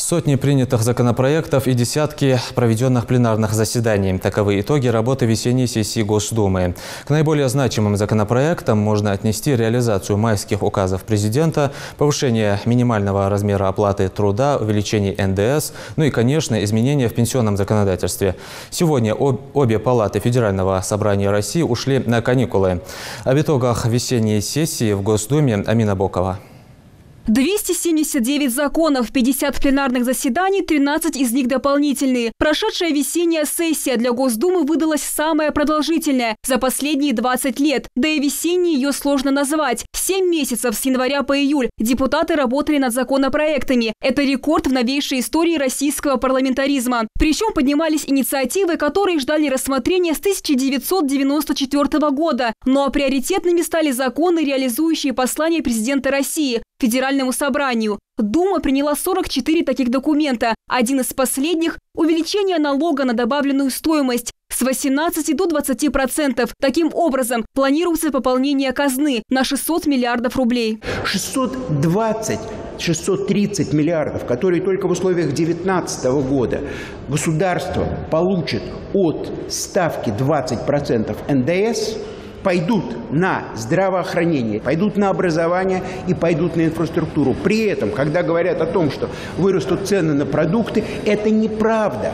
Сотни принятых законопроектов и десятки проведенных пленарных заседаний. Таковы итоги работы весенней сессии Госдумы. К наиболее значимым законопроектам можно отнести реализацию майских указов президента, повышение минимального размера оплаты труда, увеличение НДС, ну и, конечно, изменения в пенсионном законодательстве. Сегодня обе палаты Федерального собрания России ушли на каникулы. Об итогах весенней сессии в Госдуме Амина Бокова. 279 законов, 50 пленарных заседаний, 13 из них дополнительные. Прошедшая весенняя сессия для Госдумы выдалась самая продолжительная за последние 20 лет. Да и весенней ее сложно назвать. 7 месяцев с января по июль депутаты работали над законопроектами. Это рекорд в новейшей истории российского парламентаризма. Причем поднимались инициативы, которые ждали рассмотрения с 1994 года. Ну а приоритетными стали законы, реализующие послание президента России Федеральному собранию. Дума приняла 44 таких документа. Один из последних – увеличение налога на добавленную стоимость с 18 до 20%. Таким образом, планируется пополнение казны на 600 миллиардов рублей. 630 миллиардов, которые только в условиях 2019 года государство получит от ставки 20% НДС, пойдут на здравоохранение, пойдут на образование и пойдут на инфраструктуру. При этом, когда говорят о том, что вырастут цены на продукты, это неправда.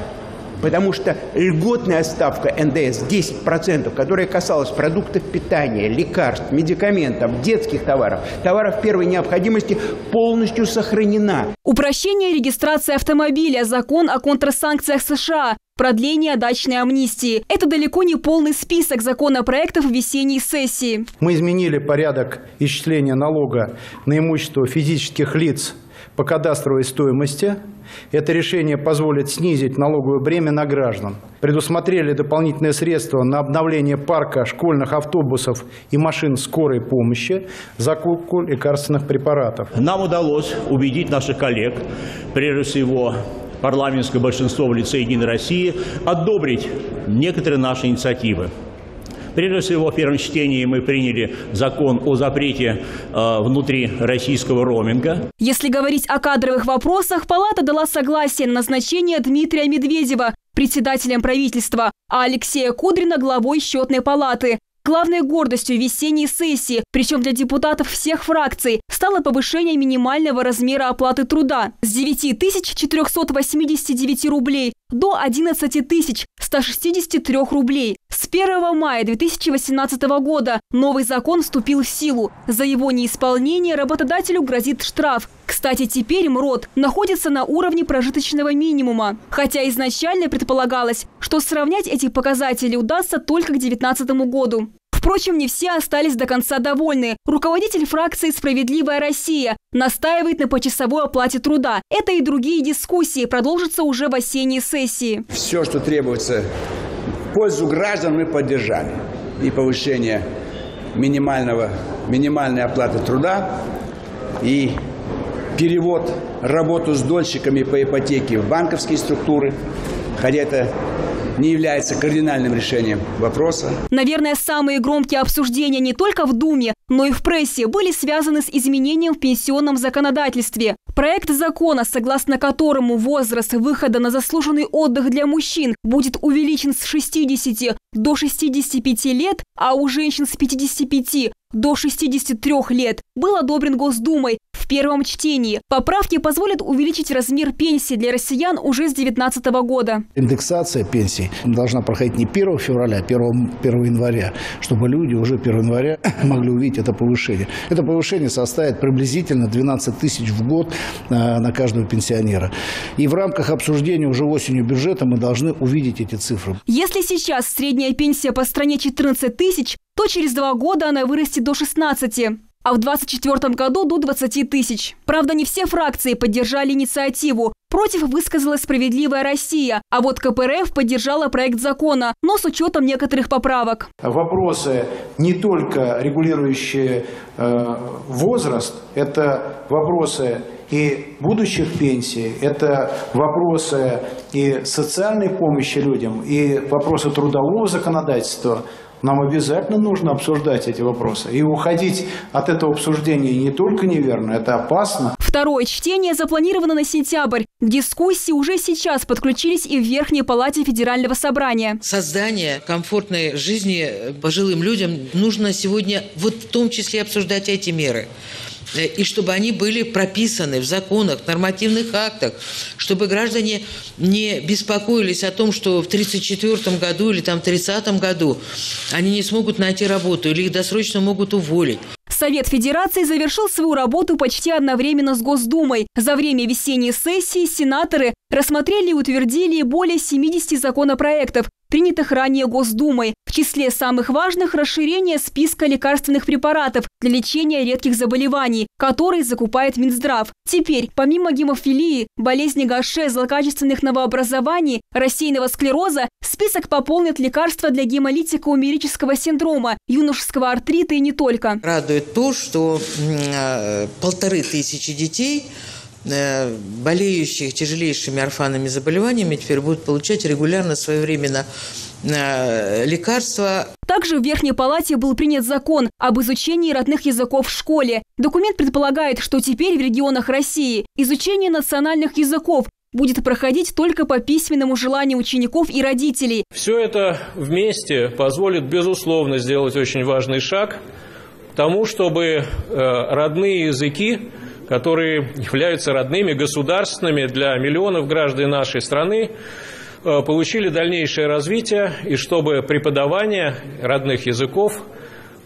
Потому что льготная ставка НДС 10%, которая касалась продуктов питания, лекарств, медикаментов, детских товаров, товаров первой необходимости, полностью сохранена. Упрощение регистрации автомобиля, закон о контрсанкциях США, продление дачной амнистии. Это далеко не полный список законопроектов весенней сессии. Мы изменили порядок исчисления налога на имущество физических лиц по кадастровой стоимости. Это решение позволит снизить налоговое бремя на граждан. Предусмотрели дополнительные средства на обновление парка школьных автобусов и машин скорой помощи, закупку лекарственных препаратов. Нам удалось убедить наших коллег, прежде всего парламентское большинство в лице «Единой России», одобрить некоторые наши инициативы. Прежде всего, в первом чтении мы приняли закон о запрете внутрироссийского роуминга. Если говорить о кадровых вопросах, палата дала согласие на назначение Дмитрия Медведева председателем правительства, а Алексея Кудрина главой счетной палаты. Главной гордостью весенней сессии, причем для депутатов всех фракций, стало повышение минимального размера оплаты труда с 9489 рублей до 11163 рублей. С 1 мая 2018 года новый закон вступил в силу. За его неисполнение работодателю грозит штраф. Кстати, теперь МРОТ находится на уровне прожиточного минимума. Хотя изначально предполагалось, что сравнять эти показатели удастся только к 2019 году. Впрочем, не все остались до конца довольны. Руководитель фракции «Справедливая Россия» настаивает на почасовой оплате труда. Это и другие дискуссии продолжатся уже в осенней сессии. Все, что требуется в пользу граждан, мы поддержали. И повышение минимальной оплаты труда, и перевод работу с дольщиками по ипотеке в банковские структуры, хотя это не является кардинальным решением вопроса. Наверное, самые громкие обсуждения не только в Думе, но и в прессе были связаны с изменением в пенсионном законодательстве. Проект закона, согласно которому возраст выхода на заслуженный отдых для мужчин будет увеличен с 60 до 65 лет, а у женщин с 55 до 63 лет, был одобрен Госдумой в первом чтении. Поправки позволят увеличить размер пенсии для россиян уже с 2019 года. Индексация пенсий должна проходить не 1 февраля, а 1 января, чтобы люди уже 1 января могли увидеть это повышение. Это повышение составит приблизительно 12 тысяч в год на каждого пенсионера. И в рамках обсуждения уже осенью бюджета мы должны увидеть эти цифры. Если сейчас средняя пенсия по стране 14 тысяч, то через 2 года она вырастет до 16, а в 2024 году до 20 тысяч. Правда, не все фракции поддержали инициативу. Против высказалась «Справедливая Россия», а вот КПРФ поддержала проект закона, но с учетом некоторых поправок. Вопросы, не только регулирующие возраст, это вопросы и будущих пенсий, это вопросы и социальной помощи людям, и вопросы трудового законодательства. Нам обязательно нужно обсуждать эти вопросы. И уходить от этого обсуждения не только неверно, это опасно. В Второе чтение запланировано на сентябрь. К дискуссии уже сейчас подключились и в Верхней палате Федерального собрания. Создание комфортной жизни пожилым людям нужно сегодня вот в том числе обсуждать эти меры. И чтобы они были прописаны в законах, нормативных актах, чтобы граждане не беспокоились о том, что в 1934 году или там, в 1930 году они не смогут найти работу или их досрочно могут уволить. Совет Федерации завершил свою работу почти одновременно с Госдумой. За время весенней сессии сенаторы рассмотрели и утвердили более 70 законопроектов, принятых ранее Госдумой. В числе самых важных – расширение списка лекарственных препаратов для лечения редких заболеваний, которые закупает Минздрав. Теперь, помимо гемофилии, болезни Гаше, злокачественных новообразований, рассеянного склероза, список пополнит лекарства для гемолитико-умерического синдрома, юношеского артрита и не только. Радует то, что 1500 детей, болеющих тяжелейшими орфанными заболеваниями, теперь будут получать регулярно, своевременно лекарства. Также в Верхней палате был принят закон об изучении родных языков в школе. Документ предполагает, что теперь в регионах России изучение национальных языков будет проходить только по письменному желанию учеников и родителей. Все это вместе позволит, безусловно, сделать очень важный шаг к тому, чтобы родные языки, которые являются родными, государственными для миллионов граждан нашей страны, получили дальнейшее развитие, и чтобы преподавание родных языков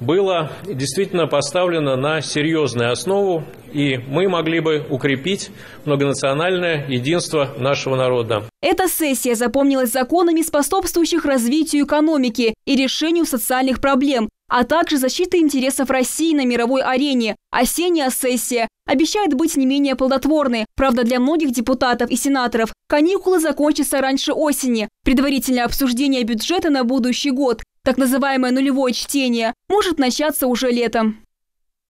было действительно поставлено на серьезную основу, и мы могли бы укрепить многонациональное единство нашего народа. Эта сессия запомнилась законами, способствующих развитию экономики и решению социальных проблем, а также защиты интересов России на мировой арене. Осенняя сессия обещает быть не менее плодотворной. Правда, для многих депутатов и сенаторов каникулы закончатся раньше осени. Предварительное обсуждение бюджета на будущий год, так называемое нулевое чтение, может начаться уже летом.